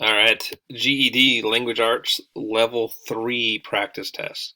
All right, GED, Language Arts, Level 3 practice test.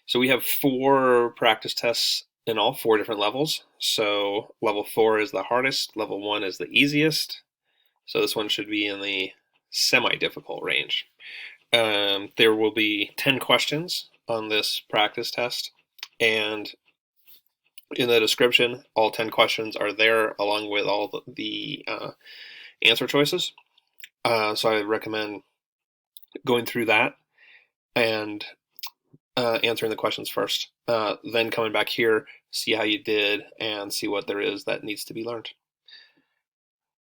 So we have 4 practice tests in all 4 different levels. So level 4 is the hardest, level 1 is the easiest. So this one should be in the semi-difficult range. There will be 10 questions on this practice test, and in the description, all 10 questions are there along with all the answer choices. So I recommend going through that and answering the questions first. Then coming back here, see how you did, and see what there is that needs to be learned.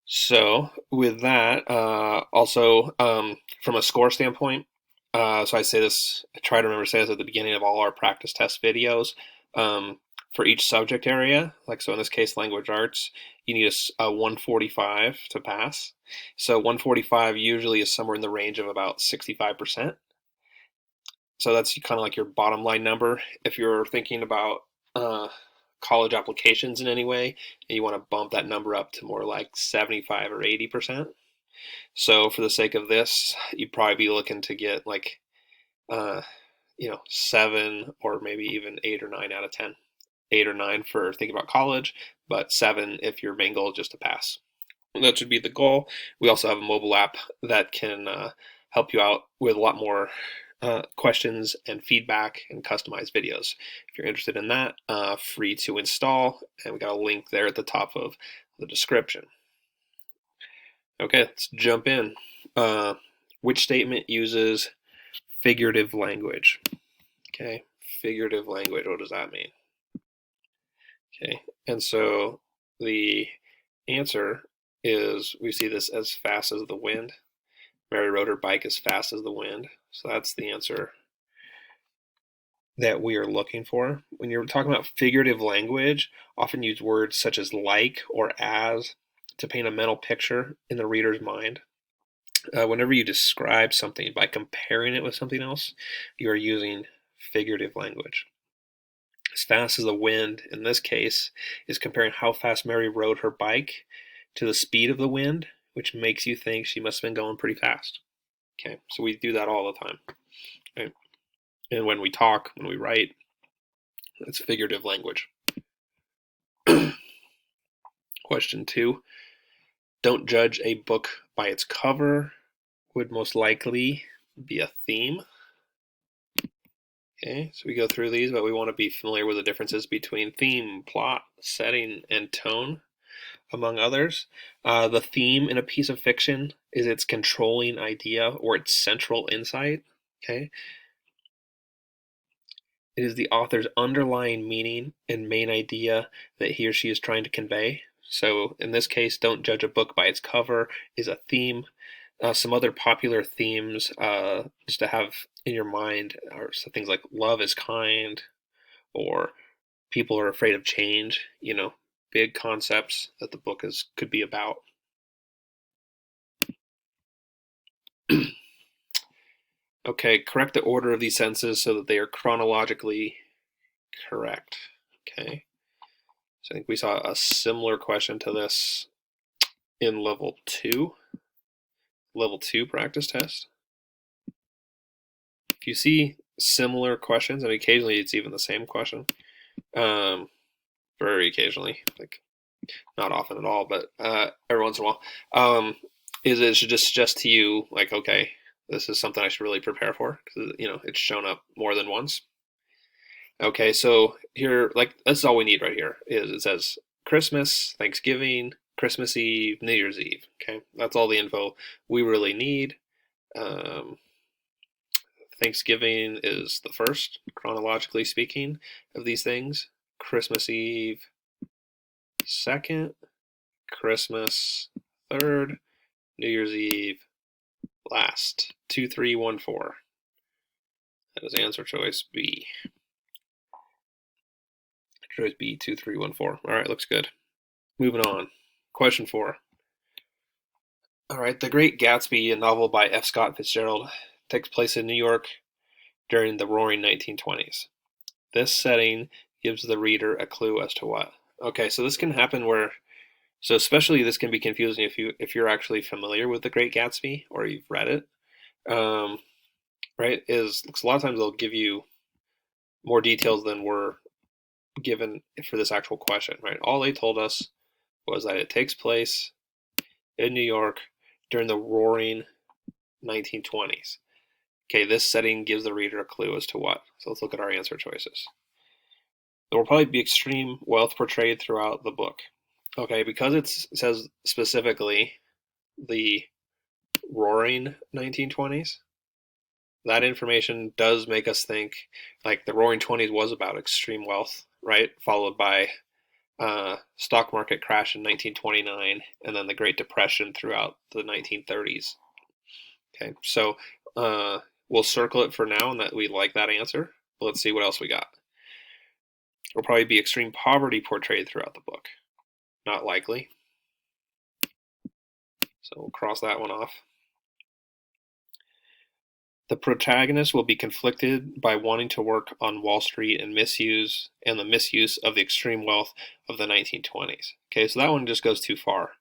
So with that, also from a score standpoint, so I say this, I try to remember to say this at the beginning of all our practice test videos. For each subject area, like so in this case, language arts, you need a 145 to pass. So 145 usually is somewhere in the range of about 65%. So that's kind of like your bottom line number. If you're thinking about college applications in any way, and you want to bump that number up to more like 75 or 80%. So for the sake of this, you'd probably be looking to get like, 7 or maybe even 8 or 9 out of 10. 8 or 9 for thinking about college, but 7 if your main goal is just to pass. That should be the goal. We also have a mobile app that can help you out with a lot more questions and feedback and customized videos. If you're interested in that, free to install, and we got a link there at the top of the description. Okay, let's jump in. Which statement uses figurative language? Okay, figurative language, what does that mean? Okay, and so the answer is we see this as fast as the wind. Mary rode her bike as fast as the wind. So that's the answer that we are looking for. When you're talking about figurative language, often use words such as like or as to paint a mental picture in the reader's mind. Whenever you describe something by comparing it with something else, you are using figurative language. As fast as the wind, in this case, is comparing how fast Mary rode her bike to the speed of the wind, which makes you think she must have been going pretty fast. Okay, so we do that all the time. Right? And when we talk, when we write, it's figurative language. Question 2. Don't judge a book by its cover would most likely be a theme. Okay, so we go through these, but we want to be familiar with the differences between theme, plot, setting, and tone, among others. The theme in a piece of fiction is its controlling idea or its central insight. Okay, it is the author's underlying meaning and main idea that he or she is trying to convey. So in this case, don't judge a book by its cover is a theme. Some other popular themes just to have in your mind are things like love is kind, or people are afraid of change, big concepts that the book could be about. Okay, correct the order of these sentences so that they are chronologically correct. Okay, so I think we saw a similar question to this in level 2 practice test. If you see similar questions, and occasionally it's even the same question, very occasionally, like not often at all, but every once in a while, it should just suggest to you, like, okay, this is something I should really prepare for, because it's shown up more than once. Okay, so here, like, that's all we need right here. Is it says Christmas, Thanksgiving, Christmas Eve, New Year's Eve. Okay, that's all the info we really need. Thanksgiving is the first, chronologically speaking, of these things. Christmas Eve, second. Christmas, third. New Year's Eve, last. 2, 3, 1, 4. That is answer choice B. Choice B, 2, 3, 1, 4. All right, looks good. Moving on. Question 4. All right, The Great Gatsby, a novel by F. Scott Fitzgerald, takes place in New York during the Roaring 1920s. This setting gives the reader a clue as to what. Okay, so this can happen where So especially this can be confusing if you're actually familiar with The Great Gatsby or you've read it. Um, right? Is a lot of times they'll give you more details than were given for this actual question, right? All they told us was that it takes place in New York during the roaring 1920s. Okay, this setting gives the reader a clue as to what. So let's look at our answer choices. There will probably be extreme wealth portrayed throughout the book. Okay, because it says specifically the roaring 1920s, that information does make us think like the roaring 20s was about extreme wealth, right? Followed by stock market crash in 1929 and then the Great Depression throughout the 1930s. Okay, so we'll circle it for now and that we like that answer. But let's see what else we got. There'll probably be extreme poverty portrayed throughout the book. Not likely. So we'll cross that one off. The protagonist will be conflicted by wanting to work on Wall Street and the misuse of the extreme wealth of the 1920s. Okay, so that one just goes too far,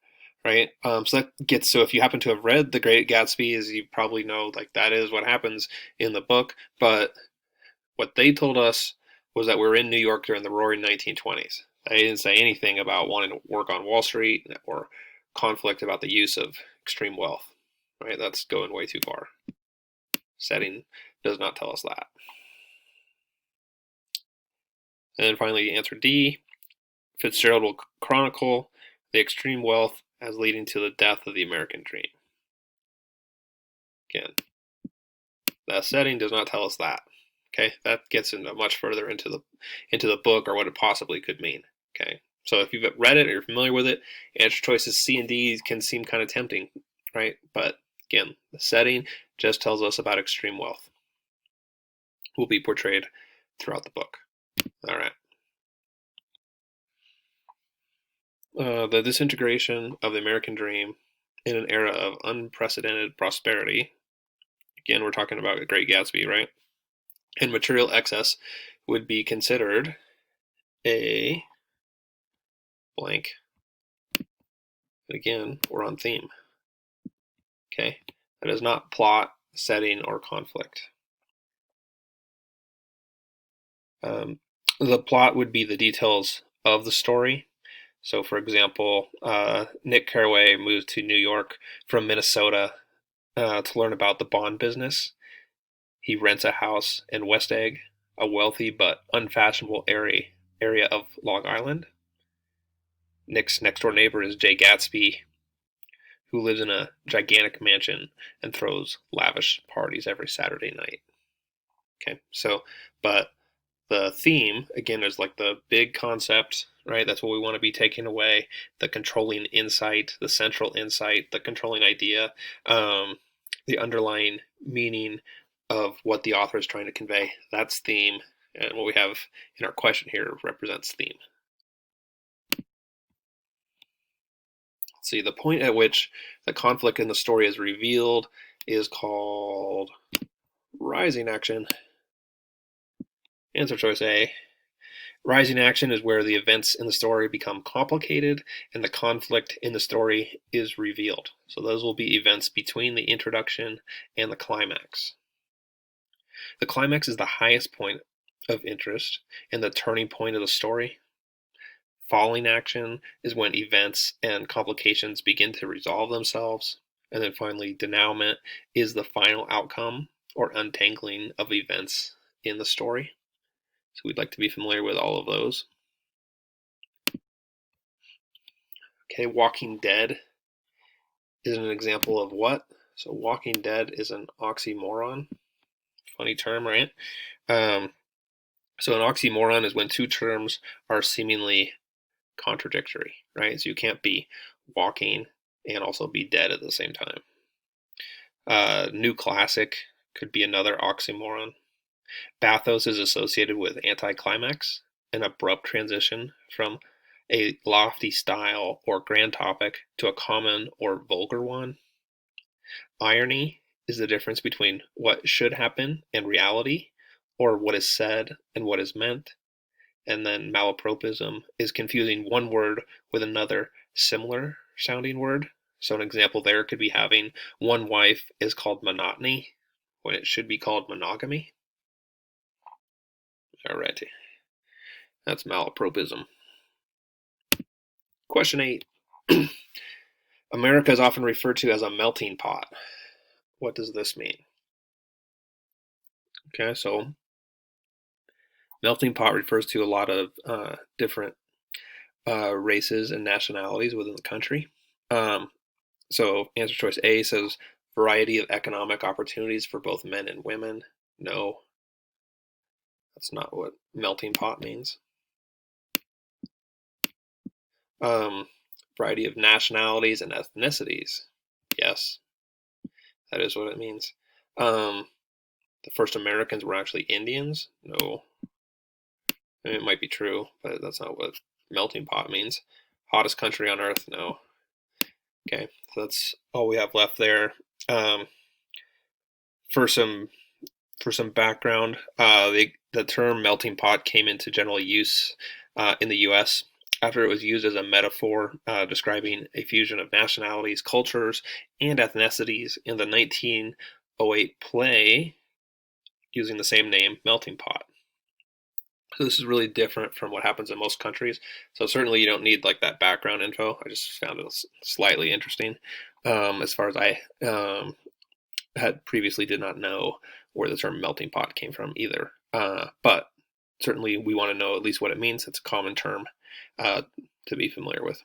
right? So if you happen to have read The Great Gatsby, as you probably know, like that is what happens in the book. But what they told us was that we're in New York during the roaring 1920s. They didn't say anything about wanting to work on Wall Street or conflict about the use of extreme wealth, right? That's going way too far. Setting does not tell us that. And then finally, answer D. Fitzgerald will chronicle the extreme wealth as leading to the death of the American dream. Again, that setting does not tell us that. Okay, that gets into much further into the book or what it possibly could mean. Okay, so if you've read it or you're familiar with it, answer choices C and D can seem kind of tempting, right? But again, the setting just tells us about extreme wealth will be portrayed throughout the book. All right. The disintegration of the American dream in an era of unprecedented prosperity. Again, we're talking about the Great Gatsby, right? And material excess would be considered a blank. Again, we're on theme. Okay, that is not plot, setting, or conflict. The plot would be the details of the story. So, for example, Nick Carraway moves to New York from Minnesota to learn about the bond business. He rents a house in West Egg, a wealthy but unfashionable area of Long Island. Nick's next door neighbor is Jay Gatsby, who lives in a gigantic mansion and throws lavish parties every Saturday night. Okay, so, but the theme, again, is like the big concept, right? That's what we want to be taking away, the controlling insight, the central insight, the controlling idea, the underlying meaning of what the author is trying to convey. That's theme, and what we have in our question here represents theme. See, the point at which the conflict in the story is revealed is called rising action. Answer choice A. Rising action is where the events in the story become complicated and the conflict in the story is revealed. So those will be events between the introduction and the climax. The climax is the highest point of interest and the turning point of the story. Falling action is when events and complications begin to resolve themselves. And then finally, denouement is the final outcome or untangling of events in the story. So we'd like to be familiar with all of those. Okay, Walking Dead is an example of what? So Walking Dead is an oxymoron. Funny term, right? So an oxymoron is when two terms are seemingly contradictory, right? So you can't be walking and also be dead at the same time. New classic could be another oxymoron. Bathos is associated with anticlimax, an abrupt transition from a lofty style or grand topic to a common or vulgar one. Irony is the difference between what should happen and reality, or what is said and what is meant. And then malapropism is confusing one word with another similar sounding word. So an example there could be having one wife is called monotony when it should be called monogamy. Alrighty, that's malapropism. Question 8. America is often referred to as a melting pot. What does this mean? Okay, so melting pot refers to a lot of different races and nationalities within the country. So answer choice A says variety of economic opportunities for both men and women. No, that's not what melting pot means. Variety of nationalities and ethnicities. Yes, that is what it means. The first Americans were actually Indians. No, I mean, it might be true, but that's not what melting pot means. Hottest country on earth. No. Okay, so that's all we have left there. For some background, the term melting pot came into general use in the U.S. after it was used as a metaphor describing a fusion of nationalities, cultures, and ethnicities in the 1908 play using the same name, Melting Pot. So this is really different from what happens in most countries. So certainly you don't need like that background info. I just found it slightly interesting. As far as I had previously did not know where the term melting pot came from either. But certainly we want to know at least what it means. It's a common term to be familiar with.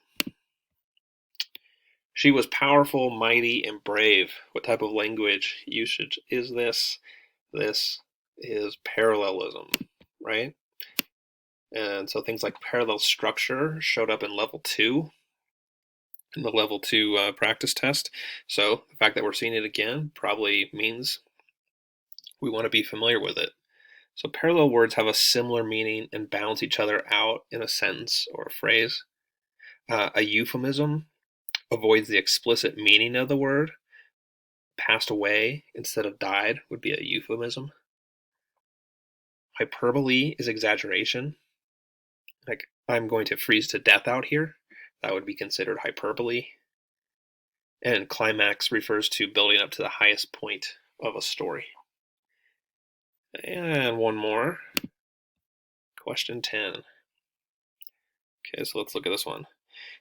She was powerful, mighty, and brave. What type of language usage is this? This is parallelism, right? And so things like parallel structure showed up in level 2, in the level 2 practice test. So the fact that we're seeing it again probably means we want to be familiar with it. So parallel words have a similar meaning and balance each other out in a sentence or a phrase. A euphemism avoids the explicit meaning of the word. Passed away instead of died would be a euphemism. Hyperbole is exaggeration. Like, I'm going to freeze to death out here. That would be considered hyperbole. And climax refers to building up to the highest point of a story. And one more. Question 10. Okay, so let's look at this one.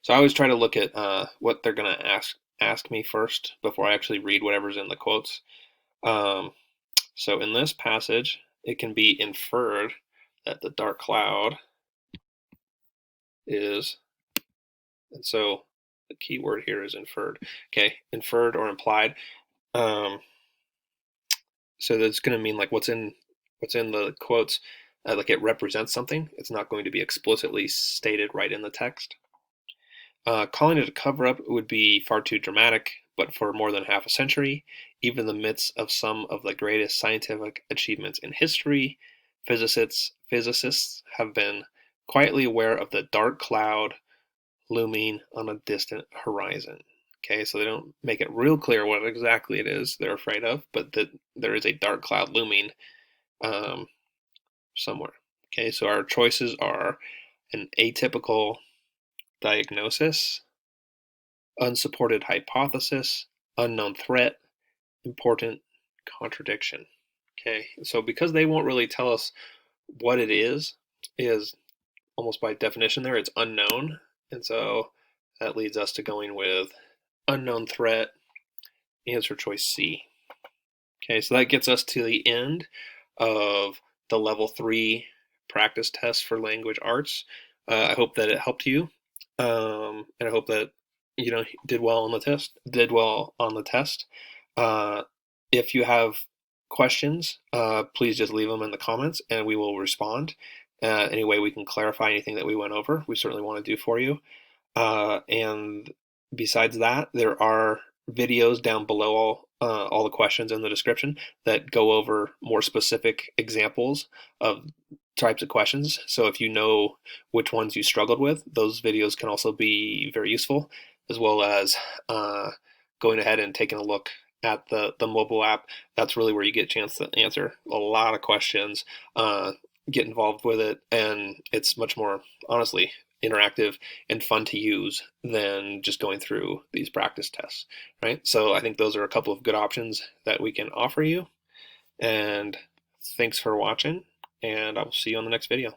So I always try to look at what they're going to ask me first before I actually read whatever's in the quotes. So in this passage, it can be inferred that the dark cloud is, and so the key word here is inferred. Okay, inferred or implied. So that's going to mean like what's in the quotes, like it represents something. It's not going to be explicitly stated right in the text. Calling it a cover-up would be far too dramatic, but for more than half a century, even in the midst of some of the greatest scientific achievements in history, physicists have been quietly aware of the dark cloud looming on a distant horizon. Okay, so they don't make it real clear what exactly it is they're afraid of, but that there is a dark cloud looming somewhere. Okay, so our choices are an atypical diagnosis, unsupported hypothesis, unknown threat, important contradiction. Okay, so because they won't really tell us what it is almost by definition there, it's unknown. And so that leads us to going with unknown threat, answer choice C. Okay, so that gets us to the end of the level 3 practice test for language arts. I hope that it helped you, and I hope that did well on the test. If you have questions, please just leave them in the comments, and we will respond. Any way we can clarify anything that we went over, we certainly want to do for you. And besides that, there are videos down below all the questions in the description that go over more specific examples of types of questions. So if you know which ones you struggled with, those videos can also be very useful, as well as going ahead and taking a look at the mobile app. That's really where you get a chance to answer a lot of questions, get involved with it, and it's much more, honestly, interactive and fun to use than just going through these practice tests, right? So I think those are a couple of good options that we can offer you. And thanks for watching, and I will see you on the next video.